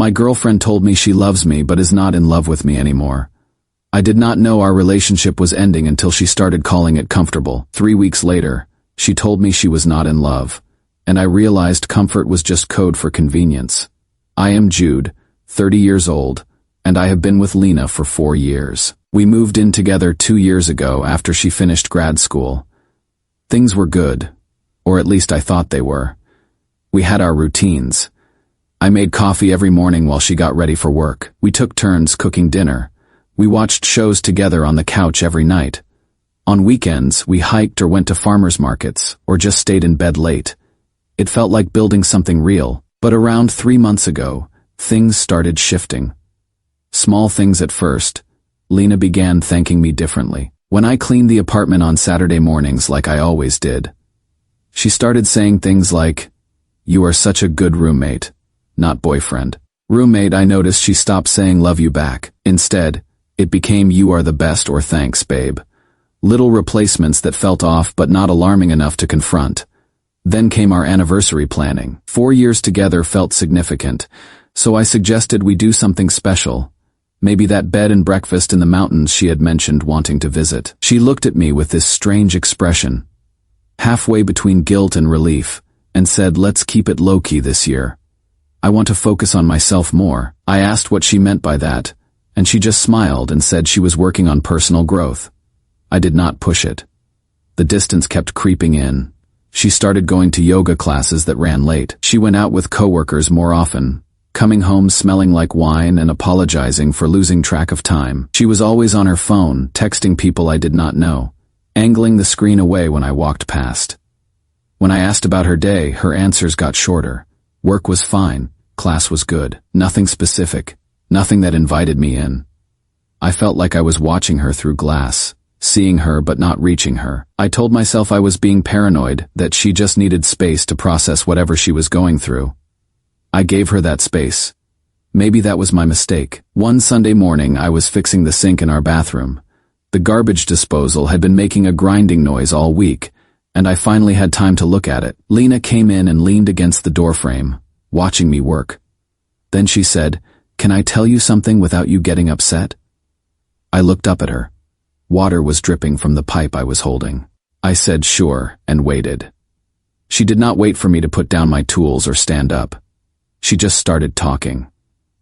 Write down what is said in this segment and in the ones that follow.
My girlfriend told me she loves me but is not in love with me anymore. I did not know our relationship was ending until she started calling it comfortable. 3 weeks later, she told me she was not in love, and I realized comfort was just code for convenience. I am Jude, 30 years old, and I have been with Lena for 4 years. We moved in together 2 years ago after she finished grad school. Things were good, or at least I thought they were. We had our routines. I made coffee every morning while she got ready for work. We took turns cooking dinner. We watched shows together on the couch every night. On weekends, we hiked or went to farmers markets, or just stayed in bed late. It felt like building something real, but around 3 months ago, things started shifting. Small things at first. Lena began thanking me differently. When I cleaned the apartment on Saturday mornings like I always did, she started saying things like, "You are such a good roommate," not boyfriend. Roommate, I noticed she stopped saying love you back. Instead, it became you are the best or thanks, babe. Little replacements that felt off but not alarming enough to confront. Then came our anniversary planning. 4 years together felt significant, so I suggested we do something special. Maybe that bed and breakfast in the mountains she had mentioned wanting to visit. She looked at me with this strange expression, halfway between guilt and relief, and said, "Let's keep it low-key this year. I want to focus on myself more." I asked what she meant by that, and she just smiled and said she was working on personal growth. I did not push it. The distance kept creeping in. She started going to yoga classes that ran late. She went out with coworkers more often, coming home smelling like wine and apologizing for losing track of time. She was always on her phone, texting people I did not know, angling the screen away when I walked past. When I asked about her day, her answers got shorter. Work was fine, class was good, nothing specific. Nothing that invited me in. I felt like I was watching her through glass, seeing her but not reaching her. I told myself I was being paranoid, that she just needed space to process whatever she was going through. I gave her that space. Maybe that was my mistake. One Sunday morning I was fixing the sink in our bathroom. The garbage disposal had been making a grinding noise all week, and I finally had time to look at it. Lena came in and leaned against the doorframe, watching me work. Then she said, "Can I tell you something without you getting upset?" I looked up at her. Water was dripping from the pipe I was holding. I said sure, and waited. She did not wait for me to put down my tools or stand up. She just started talking.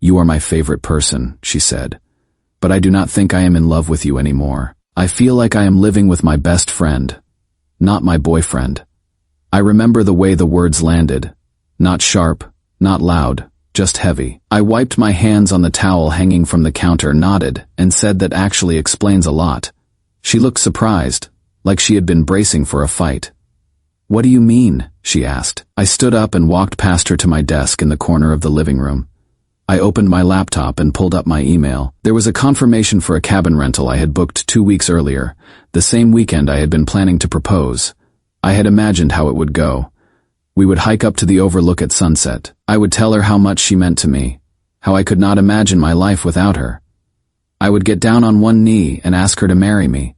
"You are my favorite person," she said. "But I do not think I am in love with you anymore. I feel like I am living with my best friend, not my boyfriend." I remember the way the words landed. Not sharp, not loud. Just heavy. I wiped my hands on the towel hanging from the counter, nodded, and said that actually explains a lot. She looked surprised, like she had been bracing for a fight. "What do you mean?" she asked. I stood up and walked past her to my desk in the corner of the living room. I opened my laptop and pulled up my email. There was a confirmation for a cabin rental I had booked 2 weeks earlier, the same weekend I had been planning to propose. I had imagined how it would go. We would hike up to the overlook at sunset. I would tell her how much she meant to me, how I could not imagine my life without her. I would get down on one knee and ask her to marry me.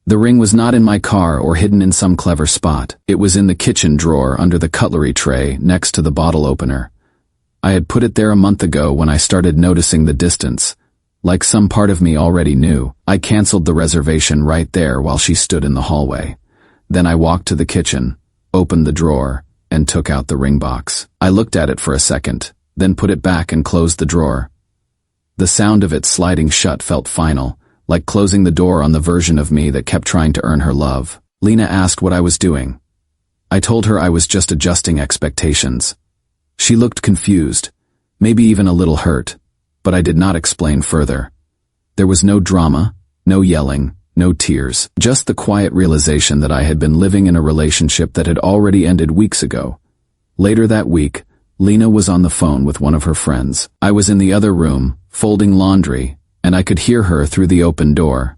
The ring was not in my car or hidden in some clever spot. It was in the kitchen drawer under the cutlery tray next to the bottle opener. I had put it there a month ago when I started noticing the distance, like some part of me already knew. I canceled the reservation right there while she stood in the hallway. Then I walked to the kitchen, opened the drawer, and took out the ring box. I looked at it for a second, then put it back and closed the drawer. The sound of it sliding shut felt final, like closing the door on the version of me that kept trying to earn her love. Lena asked what I was doing. I told her I was just adjusting expectations. She looked confused, maybe even a little hurt, but I did not explain further. There was no drama, no yelling, no tears, just the quiet realization that I had been living in a relationship that had already ended weeks ago. Later that week, Lena was on the phone with one of her friends. I was in the other room, folding laundry, and I could hear her through the open door.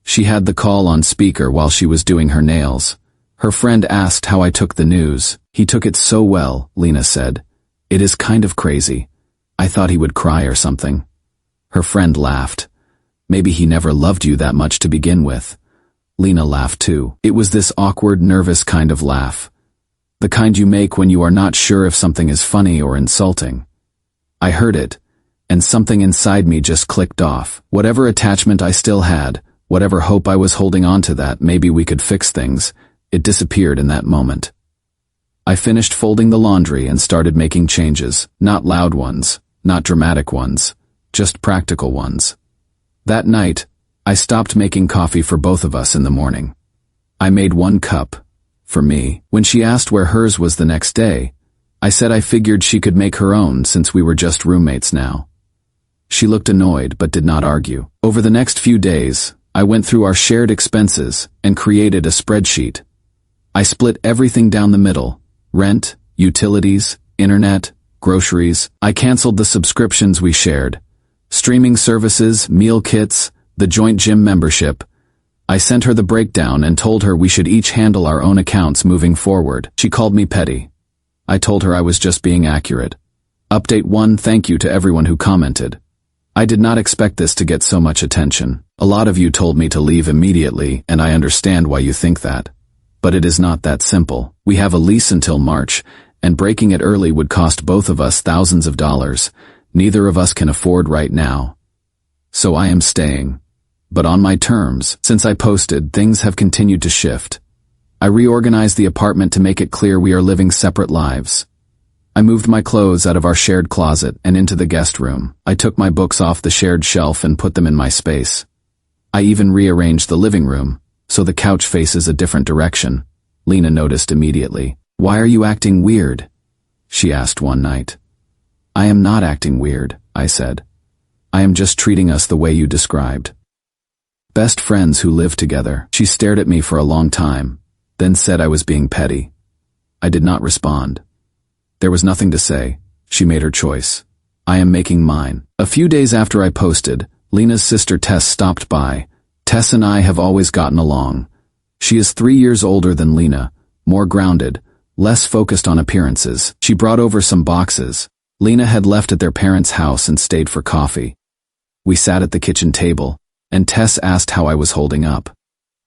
She had the call on speaker while she was doing her nails. Her friend asked how I took the news. "He took it so well," Lena said. "It is kind of crazy. I thought he would cry or something." Her friend laughed. "Maybe he never loved you that much to begin with." Lena laughed too. It was this awkward, nervous kind of laugh. The kind you make when you are not sure if something is funny or insulting. I heard it, and something inside me just clicked off. Whatever attachment I still had, whatever hope I was holding on to that maybe we could fix things, it disappeared in that moment. I finished folding the laundry and started making changes, not loud ones, not dramatic ones, just practical ones. That night, I stopped making coffee for both of us in the morning. I made 1 cup, for me. When she asked where hers was the next day, I said I figured she could make her own since we were just roommates now. She looked annoyed but did not argue. Over the next few days, I went through our shared expenses and created a spreadsheet. I split everything down the middle: rent, utilities, internet, groceries. I canceled the subscriptions we shared: streaming services, meal kits, the joint gym membership. I sent her the breakdown and told her we should each handle our own accounts moving forward. She called me petty. I told her I was just being accurate. Update 1: thank you to everyone who commented. I did not expect this to get so much attention. A lot of you told me to leave immediately, and I understand why you think that. But it is not that simple. We have a lease until March, and breaking it early would cost both of us thousands of dollars. Neither of us can afford right now. So I am staying. But on my terms. Since I posted, things have continued to shift. I reorganized the apartment to make it clear we are living separate lives. I moved my clothes out of our shared closet and into the guest room. I took my books off the shared shelf and put them in my space. I even rearranged the living room, so the couch faces a different direction. Lena noticed immediately. "Why are you acting weird?" she asked one night. "I am not acting weird," I said. "I am just treating us the way you described. Best friends who live together." She stared at me for a long time, then said I was being petty. I did not respond. There was nothing to say. She made her choice. I am making mine. A few days after I posted, Lena's sister Tess stopped by. Tess and I have always gotten along. She is 3 years older than Lena, more grounded, less focused on appearances. She brought over some boxes. Lena had left at their parents' house and stayed for coffee. We sat at the kitchen table, and Tess asked how I was holding up.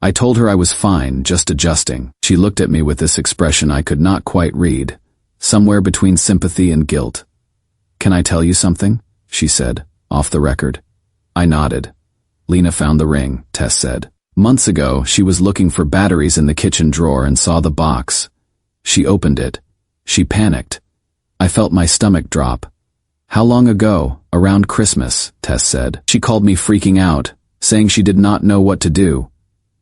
I told her I was fine, just adjusting. She looked at me with this expression I could not quite read, somewhere between sympathy and guilt. "Can I tell you something?" she said, off the record. I nodded. "Lena found the ring," Tess said. "Months ago, she was looking for batteries in the kitchen drawer and saw the box. She opened it. She panicked. I felt my stomach drop." "How long ago?" "Around Christmas," Tess said. "She called me freaking out, saying she did not know what to do.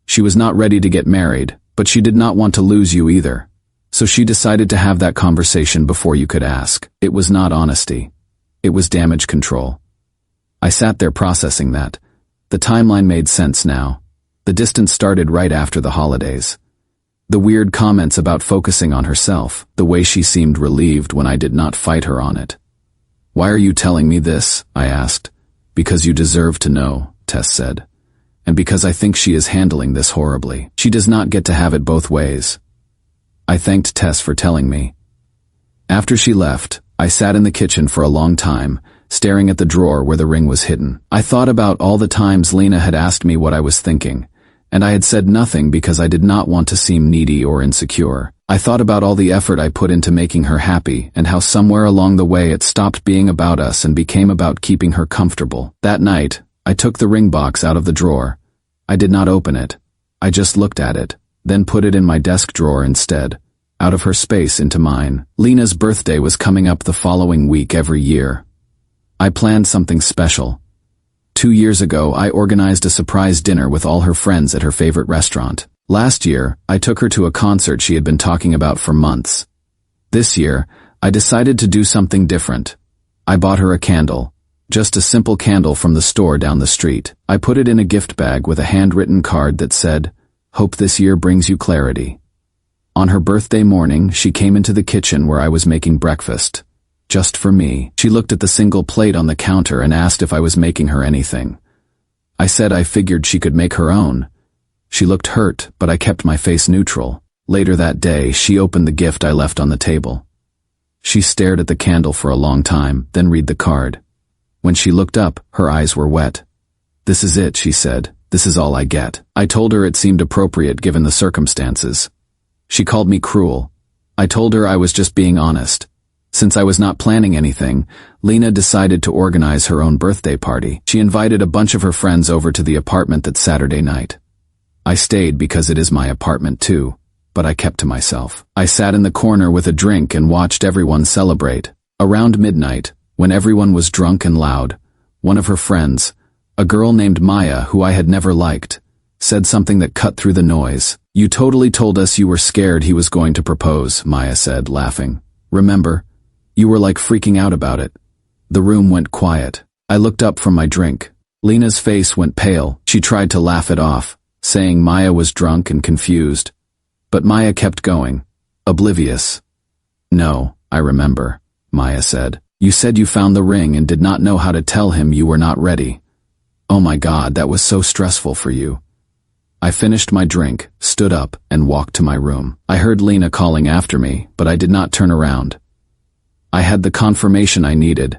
She was not ready to get married, but she did not want to lose you either. So she decided to have that conversation before you could ask. It was not honesty. It was damage control." I sat there processing that. The timeline made sense now. The distance started right after the holidays. The weird comments about focusing on herself, the way she seemed relieved when I did not fight her on it. "Why are you telling me this?" I asked. "Because you deserve to know," Tess said. "And because I think she is handling this horribly. She does not get to have it both ways." I thanked Tess for telling me. After she left, I sat in the kitchen for a long time, staring at the drawer where the ring was hidden. I thought about all the times Lena had asked me what I was thinking, and I had said nothing because I did not want to seem needy or insecure. I thought about all the effort I put into making her happy and how somewhere along the way it stopped being about us and became about keeping her comfortable. That night, I took the ring box out of the drawer. I did not open it. I just looked at it, then put it in my desk drawer instead, out of her space into mine. Lena's birthday was coming up the following week every year. I planned something special. 2 years ago, I organized a surprise dinner with all her friends at her favorite restaurant. Last year, I took her to a concert she had been talking about for months. This year, I decided to do something different. I bought her a candle. Just a simple candle from the store down the street. I put it in a gift bag with a handwritten card that said, "Hope this year brings you clarity." On her birthday morning, she came into the kitchen where I was making breakfast. Just for me. She looked at the single plate on the counter and asked if I was making her anything. I said I figured she could make her own. She looked hurt, but I kept my face neutral. Later that day, she opened the gift I left on the table. She stared at the candle for a long time, then read the card. When she looked up, her eyes were wet. "This is it," she said. "This is all I get." I told her it seemed appropriate given the circumstances. She called me cruel. I told her I was just being honest. Since I was not planning anything, Lena decided to organize her own birthday party. She invited a bunch of her friends over to the apartment that Saturday night. I stayed because it is my apartment too, but I kept to myself. I sat in the corner with a drink and watched everyone celebrate. Around midnight, when everyone was drunk and loud, one of her friends, a girl named Maya who I had never liked, said something that cut through the noise. "You totally told us you were scared he was going to propose," Maya said, laughing. "Remember? You were like freaking out about it." The room went quiet. I looked up from my drink. Lena's face went pale. She tried to laugh it off, saying Maya was drunk and confused. But Maya kept going, oblivious. "No, I remember," Maya said. "You said you found the ring and did not know how to tell him you were not ready. Oh my God, that was so stressful for you." I finished my drink, stood up, and walked to my room. I heard Lena calling after me, but I did not turn around. I had the confirmation I needed.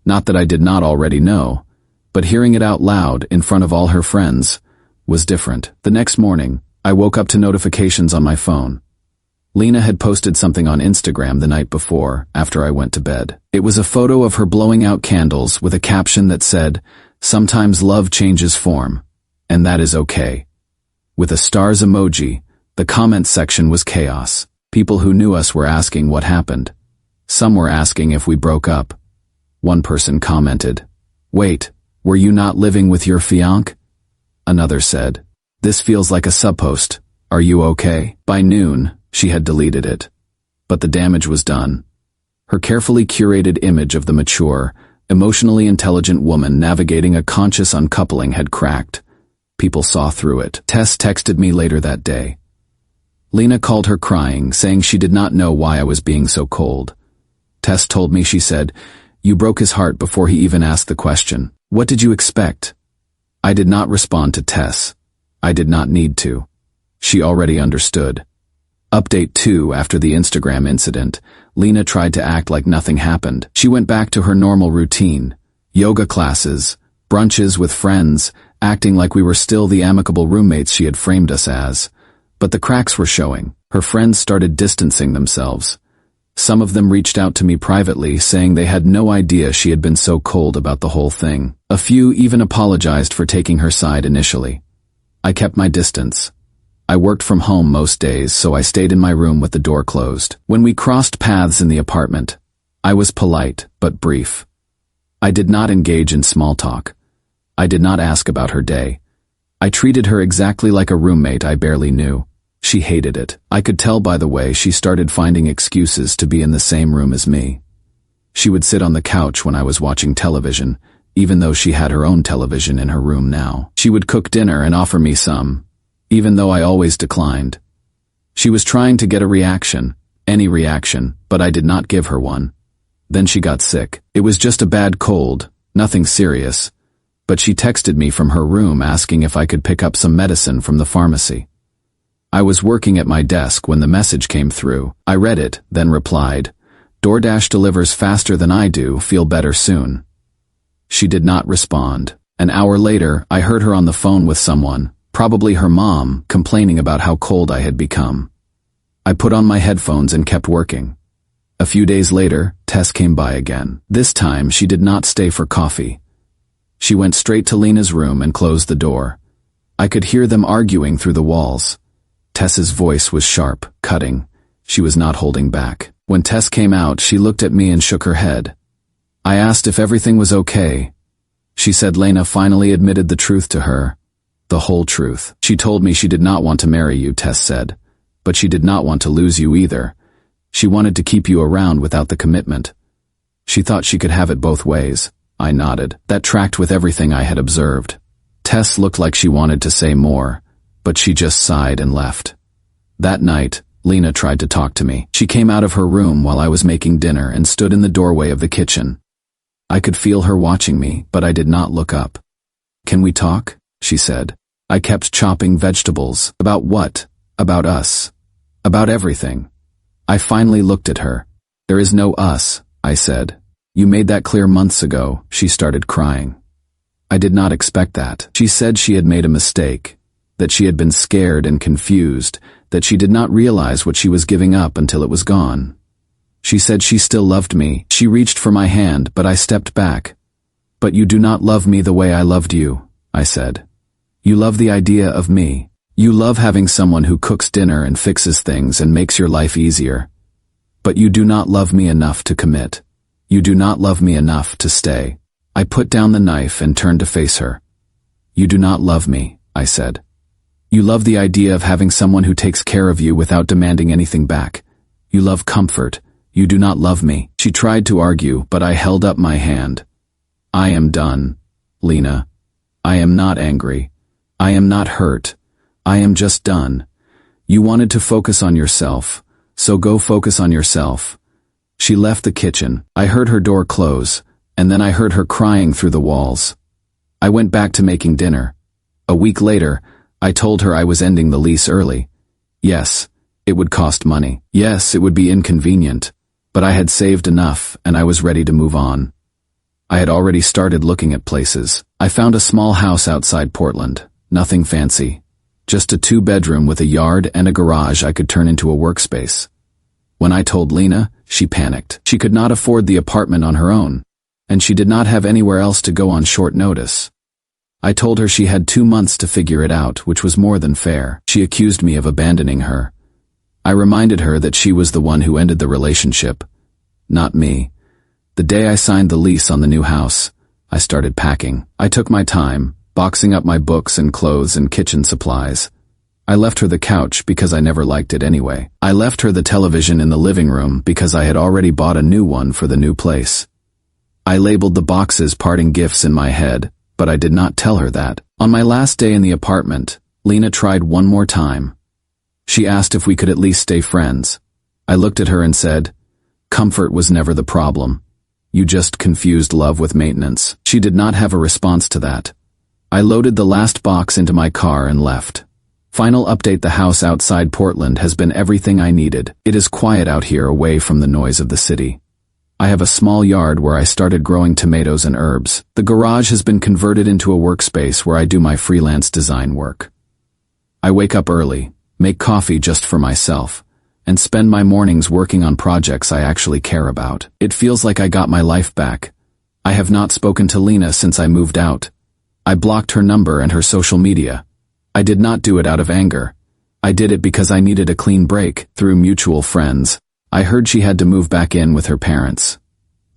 Not that I did not already know, but hearing it out loud in front of all her friends was different. The next morning, I woke up to notifications on my phone. Lena had posted something on Instagram the night before, after I went to bed. It was a photo of her blowing out candles with a caption that said, "Sometimes love changes form, and that is okay." With a stars emoji, the comment section was chaos. People who knew us were asking what happened. Some were asking if we broke up. One person commented, "Wait, were you not living with your fiancé?" Another said, "This feels like a subpost. Are you okay?" By noon, she had deleted it. But the damage was done. Her carefully curated image of the mature, emotionally intelligent woman navigating a conscious uncoupling had cracked. People saw through it. Tess texted me later that day. Lena called her crying, saying she did not know why I was being so cold. Tess told me, she said, "You broke his heart before he even asked the question. What did you expect?" I did not respond to Tess. I did not need to. She already understood. Update 2: after the Instagram incident, Lena tried to act like nothing happened. She went back to her normal routine. Yoga classes, brunches with friends, acting like we were still the amicable roommates she had framed us as. But the cracks were showing. Her friends started distancing themselves. Some of them reached out to me privately, saying they had no idea she had been so cold about the whole thing. A few even apologized for taking her side initially. I kept my distance. I worked from home most days, so I stayed in my room with the door closed. When we crossed paths in the apartment, I was polite, but brief. I did not engage in small talk. I did not ask about her day. I treated her exactly like a roommate I barely knew. She hated it. I could tell by the way she started finding excuses to be in the same room as me. She would sit on the couch when I was watching television, even though she had her own television in her room now. She would cook dinner and offer me some, even though I always declined. She was trying to get a reaction, any reaction, but I did not give her one. Then she got sick. It was just a bad cold, nothing serious, but she texted me from her room asking if I could pick up some medicine from the pharmacy. I was working at my desk when the message came through. I read it, then replied, "DoorDash delivers faster than I do, feel better soon." She did not respond. An hour later, I heard her on the phone with someone, probably her mom, complaining about how cold I had become. I put on my headphones and kept working. A few days later, Tess came by again. This time, she did not stay for coffee. She went straight to Lena's room and closed the door. I could hear them arguing through the walls. Tess's voice was sharp, cutting. She was not holding back. When Tess came out, she looked at me and shook her head. I asked if everything was okay. She said Lena finally admitted the truth to her. The whole truth. "She told me she did not want to marry you," Tess said. "But she did not want to lose you either. She wanted to keep you around without the commitment. She thought she could have it both ways." I nodded. That tracked with everything I had observed. Tess looked like she wanted to say more, but she just sighed and left. That night, Lena tried to talk to me. She came out of her room while I was making dinner and stood in the doorway of the kitchen. I could feel her watching me, but I did not look up. "Can we talk?" she said. I kept chopping vegetables. "About what?" "About us. About everything." I finally looked at her. "There is no us," I said. "You made that clear months ago." She started crying. I did not expect that. She said she had made a mistake, that she had been scared and confused, that she did not realize what she was giving up until it was gone. She said she still loved me. She reached for my hand, but I stepped back. "But you do not love me the way I loved you," I said. "You love the idea of me. You love having someone who cooks dinner and fixes things and makes your life easier. But you do not love me enough to commit. You do not love me enough to stay." I put down the knife and turned to face her. "You do not love me," I said. "You love the idea of having someone who takes care of you without demanding anything back. You love comfort. You do not love me." She tried to argue, but I held up my hand. "I am done, Lena. I am not angry. I am not hurt. I am just done. You wanted to focus on yourself, so go focus on yourself." She left the kitchen. I heard her door close, and then I heard her crying through the walls. I went back to making dinner. A week later, I told her I was ending the lease early. Yes, it would cost money. Yes, it would be inconvenient. But I had saved enough, and I was ready to move on. I had already started looking at places. I found a small house outside Portland. Nothing fancy. Just a 2-bedroom with a yard and a garage I could turn into a workspace. When I told Lena, she panicked. She could not afford the apartment on her own, and she did not have anywhere else to go on short notice. I told her she had 2 months to figure it out, which was more than fair. She accused me of abandoning her. I reminded her that she was the one who ended the relationship, not me. The day I signed the lease on the new house, I started packing. I took my time, boxing up my books and clothes and kitchen supplies. I left her the couch because I never liked it anyway. I left her the television in the living room because I had already bought a new one for the new place. I labeled the boxes parting gifts in my head, but I did not tell her that. On my last day in the apartment, Lena tried one more time. She asked if we could at least stay friends. I looked at her and said, "Comfort was never the problem. You just confused love with maintenance." She did not have a response to that. I loaded the last box into my car and left. Final update: the house outside Portland has been everything I needed. It is quiet out here, away from the noise of the city. I have a small yard where I started growing tomatoes and herbs. The garage has been converted into a workspace where I do my freelance design work. I wake up early, make coffee just for myself, and spend my mornings working on projects I actually care about. It feels like I got my life back. I have not spoken to Lena since I moved out. I blocked her number and her social media. I did not do it out of anger. I did it because I needed a clean break. Through mutual friends, I heard she had to move back in with her parents.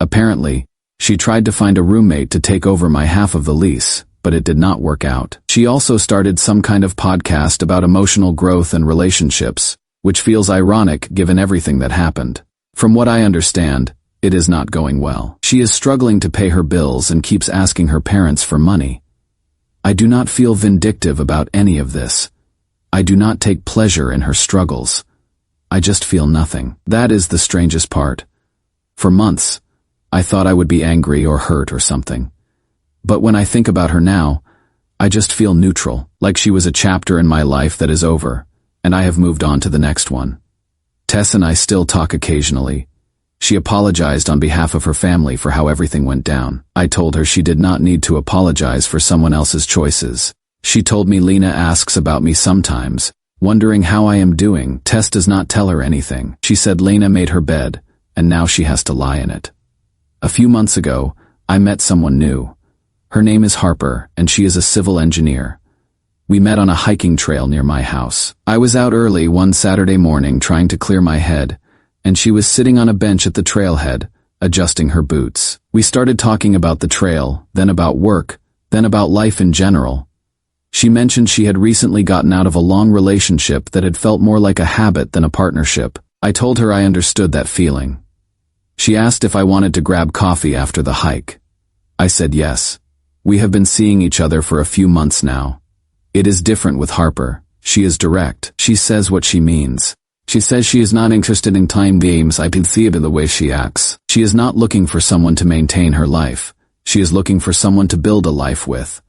Apparently, she tried to find a roommate to take over my half of the lease, but it did not work out. She also started some kind of podcast about emotional growth and relationships, which feels ironic given everything that happened. From what I understand, it is not going well. She is struggling to pay her bills and keeps asking her parents for money. I do not feel vindictive about any of this. I do not take pleasure in her struggles. I just feel nothing. That is the strangest part. For months, I thought I would be angry or hurt or something. But when I think about her now, I just feel neutral, like she was a chapter in my life that is over, and I have moved on to the next one. Tess and I still talk occasionally. She apologized on behalf of her family for how everything went down. I told her she did not need to apologize for someone else's choices. She told me Lena asks about me sometimes, wondering how I am doing. Tess does not tell her anything. She said Lena made her bed, and now she has to lie in it. A few months ago, I met someone new. Her name is Harper, and she is a civil engineer. We met on a hiking trail near my house. I was out early one Saturday morning trying to clear my head, and she was sitting on a bench at the trailhead, adjusting her boots. We started talking about the trail, then about work, then about life in general. She mentioned she had recently gotten out of a long relationship that had felt more like a habit than a partnership. I told her I understood that feeling. She asked if I wanted to grab coffee after the hike. I said yes. We have been seeing each other for a few months now. It is different with Harper. She is direct. She says what she means. She says she is not interested in time games. I can see it in the way she acts. She is not looking for someone to maintain her life. She is looking for someone to build a life with.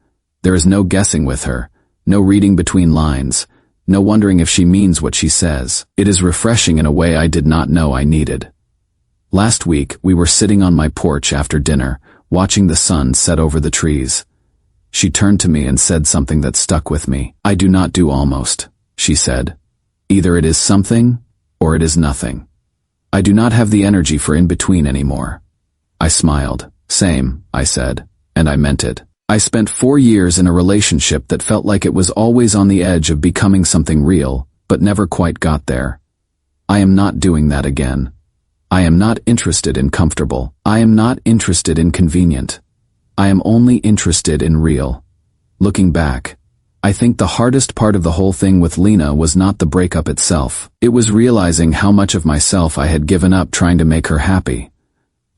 There is no guessing with her, no reading between lines, no wondering if she means what she says. It is refreshing in a way I did not know I needed. Last week, we were sitting on my porch after dinner, watching the sun set over the trees. She turned to me and said something that stuck with me. "I do not do almost," she said. "Either it is something, or it is nothing. I do not have the energy for in-between anymore. I smiled. Same, I said, and I meant it. I spent 4 years in a relationship that felt like it was always on the edge of becoming something real, but never quite got there. I am not doing that again. I am not interested in comfortable. I am not interested in convenient. I am only interested in real. Looking back, I think the hardest part of the whole thing with Lena was not the breakup itself. It was realizing how much of myself I had given up trying to make her happy.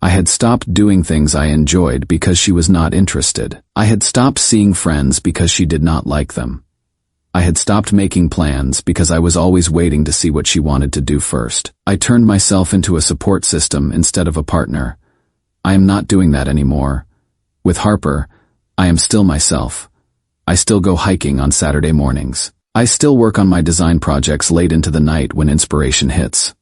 I had stopped doing things I enjoyed because she was not interested. I had stopped seeing friends because she did not like them. I had stopped making plans because I was always waiting to see what she wanted to do first. I turned myself into a support system instead of a partner. I am not doing that anymore. With Harper, I am still myself. I still go hiking on Saturday mornings. I still work on my design projects late into the night when inspiration hits.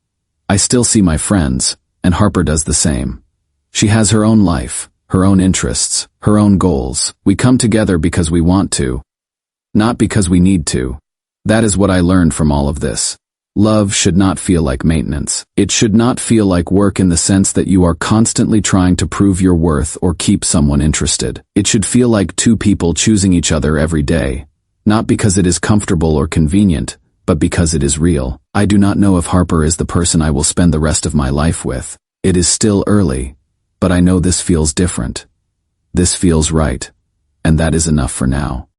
I still see my friends, and Harper does the same. She has her own life, her own interests, her own goals. We come together because we want to, not because we need to. That is what I learned from all of this. Love should not feel like maintenance. It should not feel like work in the sense that you are constantly trying to prove your worth or keep someone interested. It should feel like two people choosing each other every day, not because it is comfortable or convenient, but because it is real. I do not know if Harper is the person I will spend the rest of my life with. It is still early, but I know this feels different. This feels right, and that is enough for now.